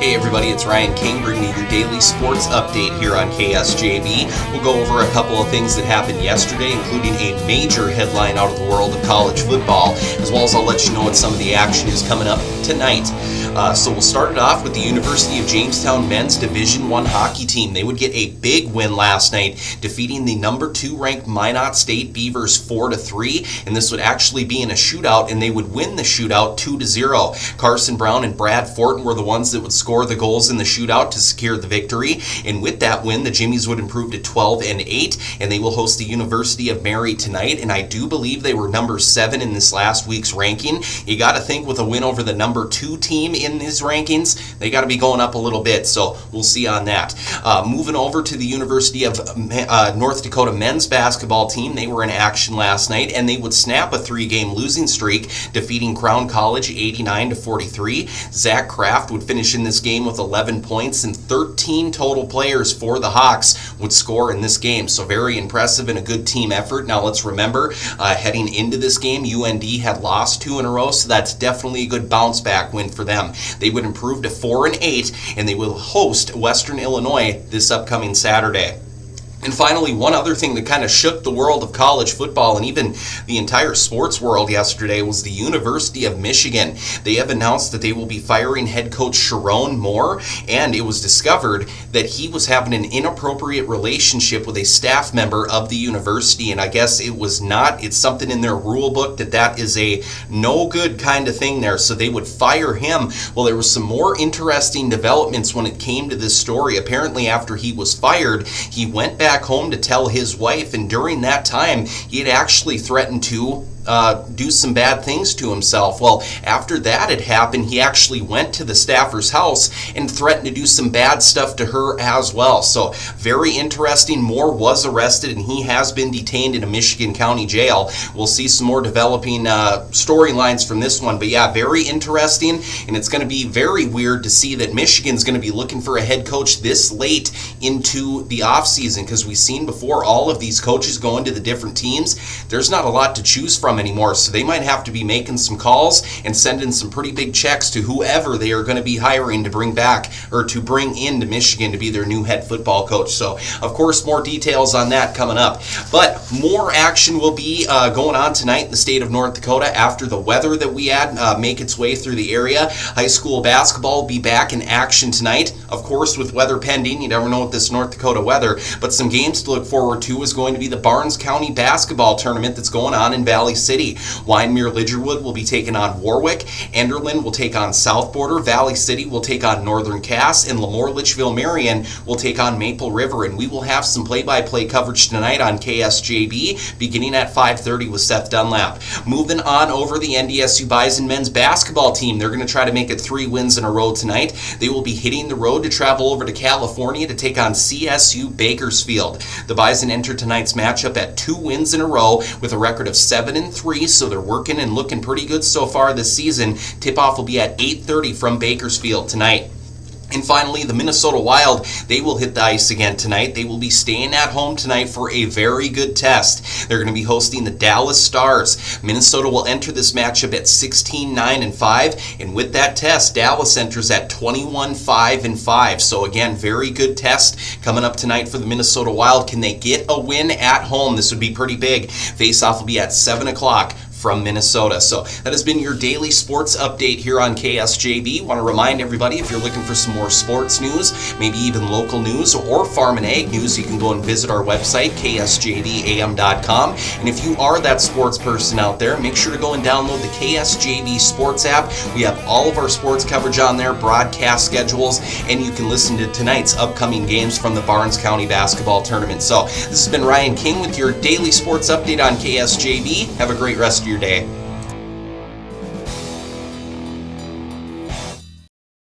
Hey everybody, it's Ryan King bringing you your daily sports update here on KSJB. We'll go over a couple of things that happened yesterday, including a major headline out of the world of college football, as well as I'll let you know what some of the action is coming up tonight. So we'll start it off with the University of Jamestown men's Division I hockey team. They would get a big win last night, defeating the number 2 ranked Minot State Beavers 4-3, and this would actually be in a shootout, and they would win the shootout 2-0. Carson Brown and Brad Fortin were the ones that would score the goals in the shootout to secure the victory, and with that win, the Jimmies would improve to 12-8, and they will host the University of Mary tonight, and I do believe they were number 7 in this last week's ranking. You got to think with a win over the number 2 team in these rankings, they got to be going up a little bit, so we'll see on that. Moving over to the University of North Dakota men's basketball team, they were in action last night, and they would snap a 3-game losing streak, defeating Crown College 89-43. Zach Kraft would finish in this game with 11 points, and 13 total players for the Hawks would score in this game, so very impressive and a good team effort. Now let's remember, heading into this game, UND had lost 2 in a row, so that's definitely a good bounce back win for them. They would improve to 4-8, and they will host Western Illinois this upcoming Saturday. And finally, one other thing that kind of shook the world of college football and even the entire sports world yesterday was the University of Michigan. They have announced that they will be firing head coach Sharon Moore, and it was discovered that he was having an inappropriate relationship with a staff member of the university, and I guess it's something in their rule book that is a no good kind of thing there, so they would fire him. Well, there was some more interesting developments when it came to this story. Apparently, after he was fired, he went back home to tell his wife, and during that time he had actually threatened to do some bad things to himself. Well, after that had happened, he actually went to the staffer's house and threatened to do some bad stuff to her as well. So very interesting. Moore was arrested and he has been detained in a Michigan County jail. We'll see some more developing storylines from this one, but yeah, very interesting, and it's going to be very weird to see that Michigan's going to be looking for a head coach this late into the offseason, because we've seen before all of these coaches going to the different teams, there's not a lot to choose from anymore, so they might have to be making some calls and sending some pretty big checks to whoever they are going to be hiring to bring back or to bring into Michigan to be their new head football coach. So of course more details on that coming up, but more action will be going on tonight in the state of North Dakota after the weather that we had make its way through the area. High school basketball will be back in action tonight, of course with weather pending. You never know with this North Dakota weather, but some games to look forward to is going to be the Barnes County basketball tournament that's going on in Valley City. Wyndmere Lidgerwood will be taking on Warwick. Enderlin will take on South Border. Valley City will take on Northern Cass, and Lemoore Litchfield Marion will take on Maple River. And we will have some play-by-play coverage tonight on KSJB beginning at 5:30 with Seth Dunlap. Moving on over the NDSU Bison men's basketball team, they're going to try to make it 3 wins in a row tonight. They will be hitting the road to travel over to California to take on CSU Bakersfield. The Bison enter tonight's matchup at 2 wins in a row with a record of 7-3, so they're working and looking pretty good so far this season. Tip-off will be at 8:30 from Bakersfield tonight. And finally, the Minnesota Wild, they will hit the ice again tonight. They will be staying at home tonight for a very good test. They're going to be hosting the Dallas Stars. Minnesota will enter this matchup at 16-9-5, and with that test, Dallas enters at 21-5-5. So again, very good test coming up tonight for the Minnesota Wild. Can they get a win at home? This would be pretty big. Face-off will be at 7 o'clock from Minnesota. So that has been your daily sports update here on KSJB. Want to remind everybody, if you're looking for some more sports news, maybe even local news or farm and ag news, you can go and visit our website, ksjdam.com. And if you are that sports person out there, make sure to go and download the KSJB Sports app. We have all of our sports coverage on there, broadcast schedules, and you can listen to tonight's upcoming games from the Barnes County basketball tournament. So this has been Ryan King with your daily sports update on KSJB. Have a great rest of your day.